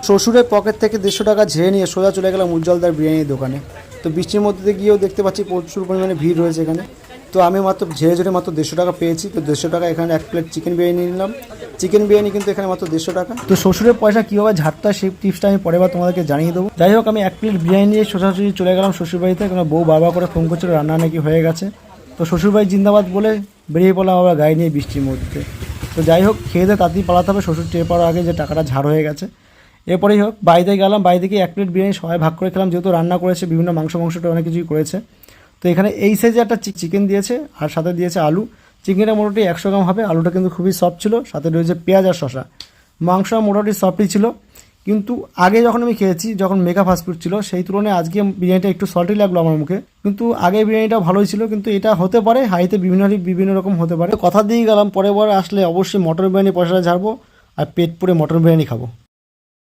শ্বশুরের পকেট থেকে 150 টাকা ঝেড়ে নিয়ে সোজা চলে গেলাম উজ্জ্বলদার বিরিয়ানির দোকানে। তো বৃষ্টির মধ্যে গিয়েও দেখতে পাচ্ছি প্রচুর পরিমাণে ভিড় রয়েছে এখানে। তো আমি মাত্র ঝেড়ে মাত্র 150 টাকা পেয়েছি। তো 150 টাকা এখানে এক প্লেট চিকেন বিরিয়ানি নিলাম। চিকেন বিরিয়ানি কিন্তু এখানে মাত্র 150 টাকা। তো শ্বশুরের পয়সা কীভাবে ঝাড়তে হয় সেই টিপসটা আমি পরের বার তোমাদেরকে জানিয়ে দেবো। যাই হোক, আমি এক প্লেট বিরিয়ানি নিয়ে সোজাসুজি চলে গেলাম শ্বশুরবাড়িতে, কারণ বউ বারবার করে ফোন করছিল রান্না নাকি হয়ে গেছে। তো শ্বশুরবাড়ি জিন্দাবাদ বলে বেরিয়ে পড়লাম আবার গাড়ি নিয়ে বৃষ্টির মধ্যে। তো যাই হোক, খেয়ে দিয়ে তাড়াতাড়ি পালাতে হবে, শ্বশুর টের পাওয়ার আগে যে টাকাটা ঝাড় হয়ে গেছে। এরপরেই হোক, বাড়িতে গেলাম, বাড়ি থেকে এক প্লেট বিরিয়ানি সবাই ভাগ করে খেলাম, যেহেতু রান্না করেছে বিভিন্ন মাংসটা অনেক কিছুই করেছে। তো এখানে এই সাইজে একটা চিকেন দিয়েছে আর সাথে দিয়েছে আলু। চিকেনটা মোটামুটি 100 গ্রাম হবে, আলুটা কিন্তু খুবই সফট ছিল, সাথে রয়েছে পেঁয়াজ আর শসা। মাংস মোটামুটি সফটই ছিল, কিন্তু আগে যখন আমি খেয়েছি যখন মেগা ফাস্টফুড ছিল সেই তুলনায় আজকে বিরিয়ানিটা একটু সল্টি লাগলো আমার মুখে। কিন্তু আগে বিরিয়ানিটা ভালোই ছিল, কিন্তু এটা হতে পারে হাইতে বিভিন্ন রকম হতে পারে। কথা দিয়ে গেলাম পরের বার আসলে অবশ্যই মটন বিরিয়ানি পয়সাটা ঝাড়বো আর পেট পুরে মটন বিরিয়ানি খাবো।